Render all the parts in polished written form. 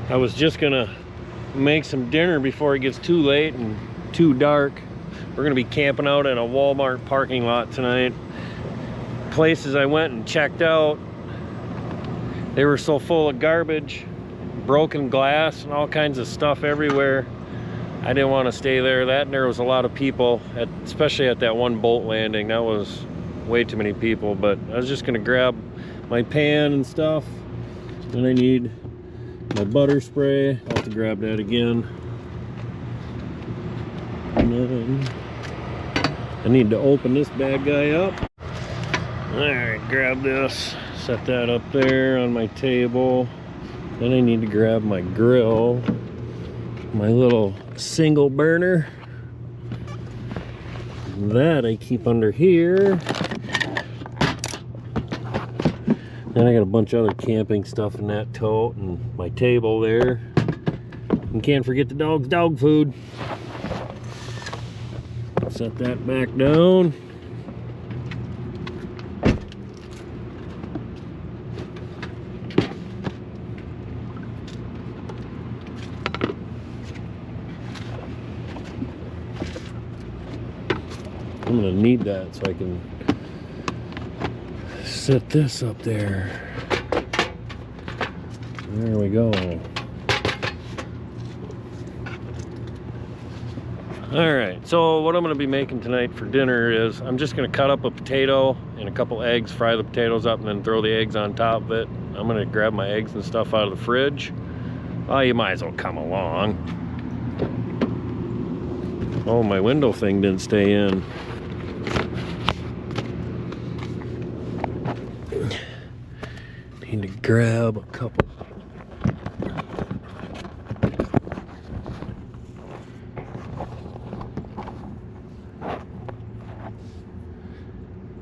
I was just gonna make some dinner before it gets too late and too dark. We're gonna be camping out in a Walmart parking lot tonight. Places I went and checked out, they were so full of garbage, broken glass and all kinds of stuff everywhere. I didn't want to stay there. That and there was a lot of people, especially at that one boat landing. That was way too many people. But I was just gonna grab my pan and stuff. Then I need my butter spray. I'll have to grab that again. And then I need to open this bad guy up. Alright, grab this. Set that up there on my table. Then I need to grab my grill. My little single burner. That I keep under here. Then I got a bunch of other camping stuff in that tote and my table there. And can't forget the dog's dog food. Set that back down. I'm gonna need that so I can set this up there. There we go. Alright, so what I'm gonna be making tonight for dinner is I'm just gonna cut up a potato and a couple eggs, fry the potatoes up, and then throw the eggs on top of it. I'm gonna grab my eggs and stuff out of the fridge. Oh, you might as well come along. Oh, my window thing didn't stay in. Need to grab a couple.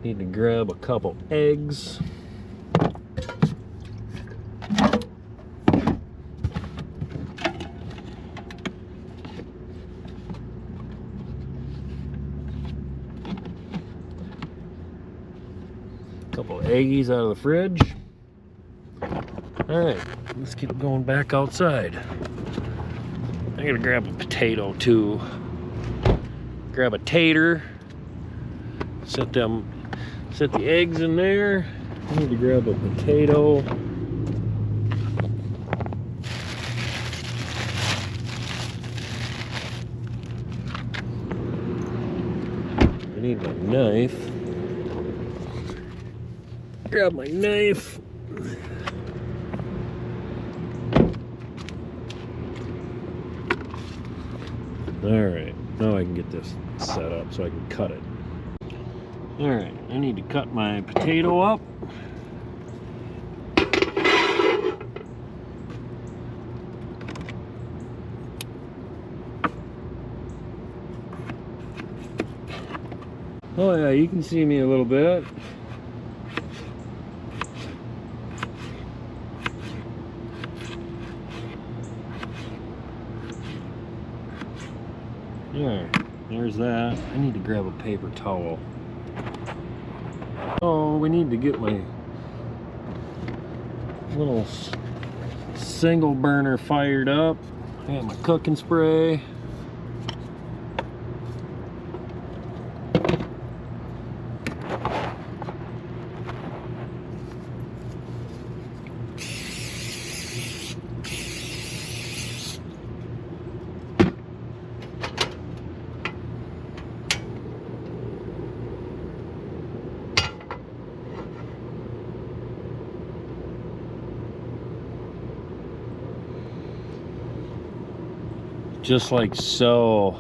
Need to grab a couple eggs. Couple eggies out of the fridge. All right, let's keep going back outside. I gotta grab a potato too. Grab a tater. Set the eggs in there. I need to grab a potato. I need my knife. Grab my knife. Alright, now I can get this set up so I can cut it. Alright, I need to cut my potato up. Oh yeah, you can see me a little bit. There, there's that. I need to grab a paper towel. Oh, we need to get my little single burner fired up. I got my cooking spray. Just like so.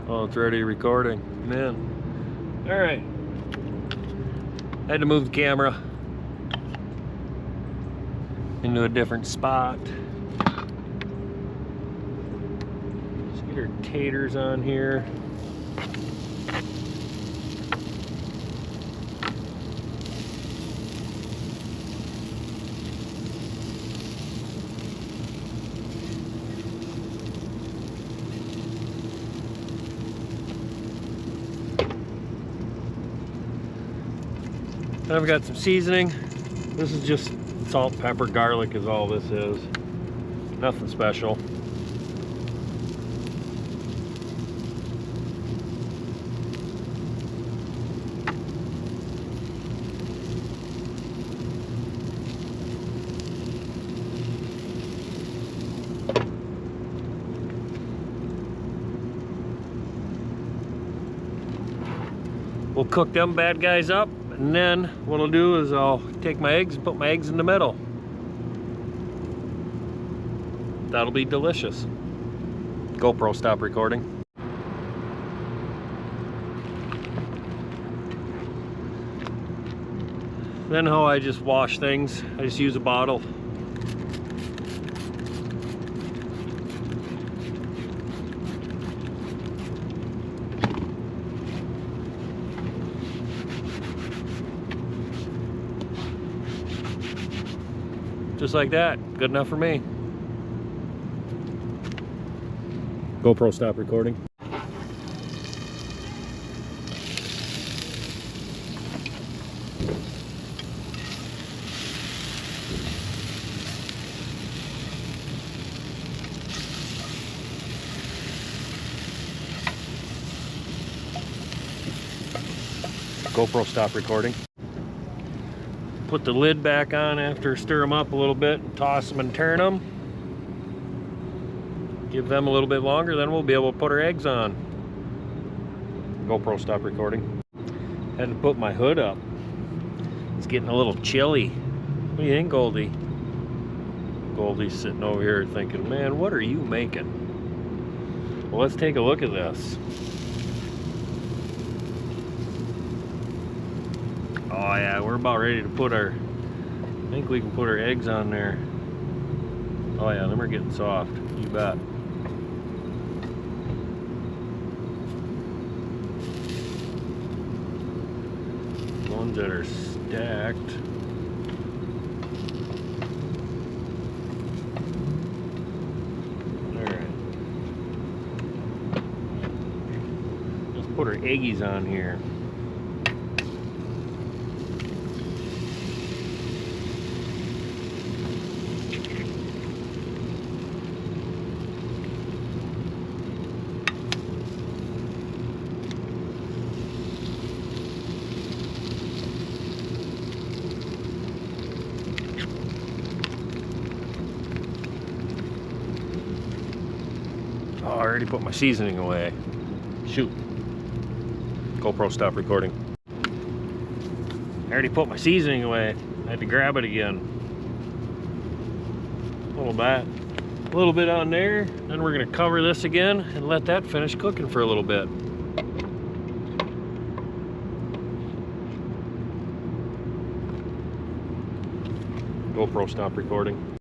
Oh, it's already recording. Man. All right. I had to move the camera into a different spot. Let's get our taters on here. Then I've got some seasoning. This is just salt, pepper, garlic is all this is. Nothing special. We'll cook them bad guys up, and then what I'll do is I'll take my eggs and put my eggs in the middle. That'll be delicious. GoPro, stop recording. Then how I just wash things, I just use a bottle. Just like that. Good enough for me. GoPro, stop recording. GoPro, stop recording. Put the lid back on after stir them up a little bit and toss them and turn them. Give them a little bit longer, then we'll be able to put our eggs on. GoPro, stop recording. Had to put my hood up. It's getting a little chilly. What do you think, Goldie? Goldie's sitting over here thinking, man, what are you making? Well, let's take a look at this. Oh yeah, we're about ready to put our, I think we can put our eggs on there. Oh yeah, them are getting soft, you bet. Ones that are stacked. Alright. Let's put our eggies on here. Oh, I already put my seasoning away. Shoot. GoPro, stop recording. I already put my seasoning away. I had to grab it again. A little bit on there. Then we're gonna cover this again and let that finish cooking for a little bit. GoPro, stop recording.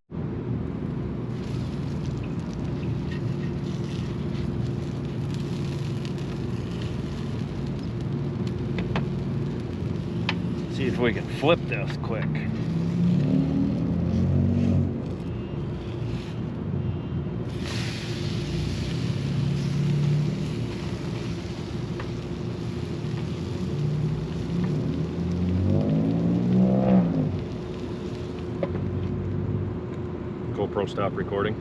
See if we can flip this quick. GoPro, stop recording.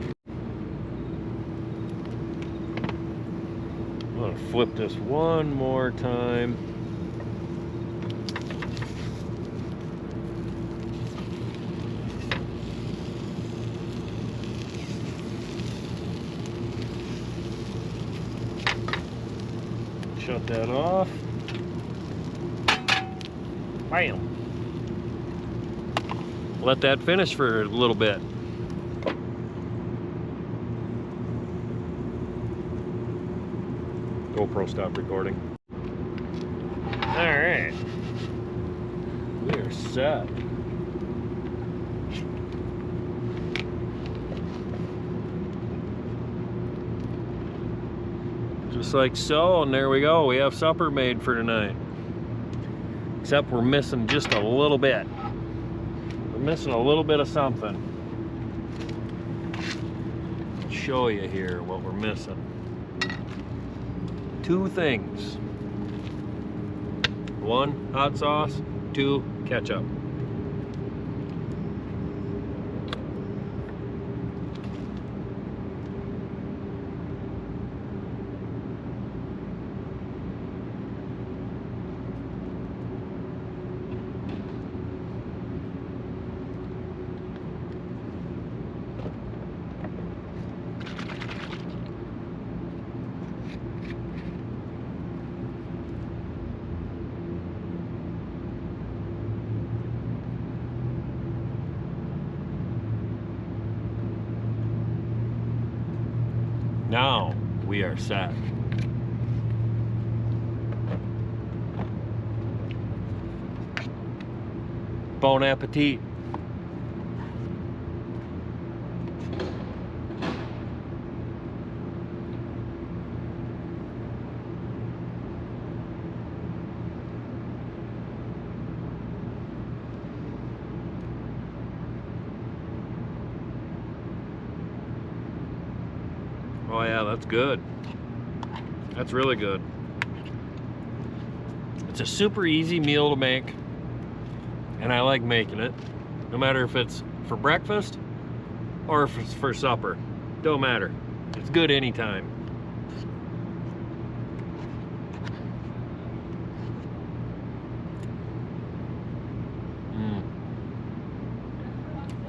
I'm gonna flip this one more time. Shut that off. Bam. Let that finish for a little bit. GoPro, stop recording. Alright. We are set. Just like so, and there we go. We have supper made for tonight. Except we're missing just a little bit. We're missing a little bit of something. I'll show you here what we're missing. Two things. One, hot sauce. 2, catch up. Now we are set. Bon appetit. Oh yeah, that's good. That's really good. It's a super easy meal to make, and I like making it. No matter if it's for breakfast or if it's for supper. Don't matter. It's good anytime.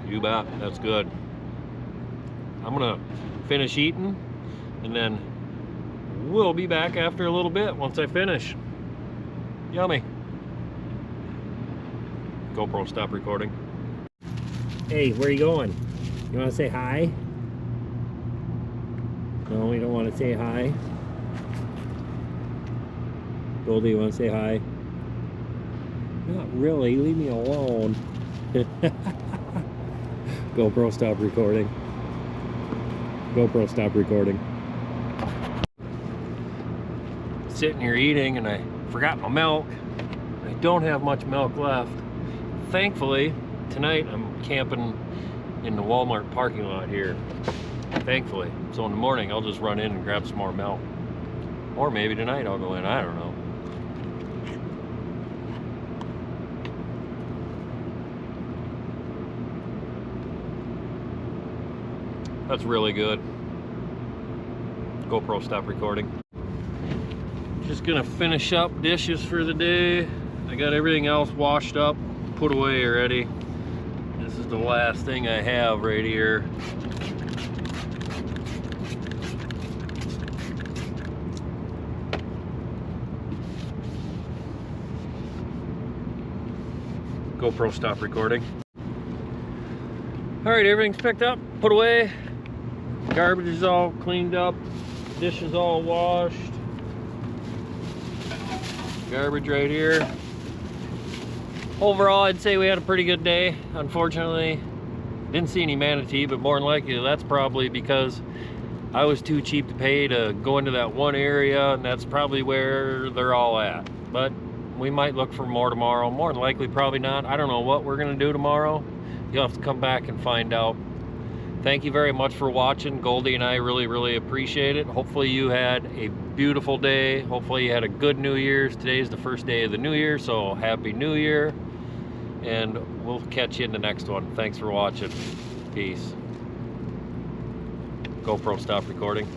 You bet, that's good. I'm gonna finish eating, and then we'll be back after a little bit once I finish. Yummy. GoPro, stop recording. Hey, where are you going? You want to say hi? No, you don't want to say hi? Goldie, you want to say hi? Not really, leave me alone. GoPro, stop recording. GoPro, stop recording. Sitting here eating, and I forgot my milk. I don't have much milk left. Thankfully, tonight I'm camping in the Walmart parking lot here. Thankfully. So in the morning, I'll just run in and grab some more milk. Or maybe tonight I'll go in, I don't know. That's really good. GoPro, stop recording. Just gonna finish up dishes for the day. I got everything else washed up, put away already. This is the last thing I have right here. GoPro, stop recording. All right, everything's picked up, put away. Garbage is all cleaned up, dishes all washed. Garbage right here. Overall, I'd say we had a pretty good day. Unfortunately, didn't see any manatee, but more than likely that's probably because I was too cheap to pay to go into that one area, and that's probably where they're all at. But we might look for more tomorrow. More than likely, probably not. I don't know what we're gonna do tomorrow. You'll have to come back and find out. Thank you very much for watching. Goldie and I really appreciate it. Hopefully you had a beautiful day. Hopefully you had a good New Year's. Today's the first day of the new year, so Happy New Year. And we'll catch you in the next one. Thanks for watching. Peace. GoPro, stop recording.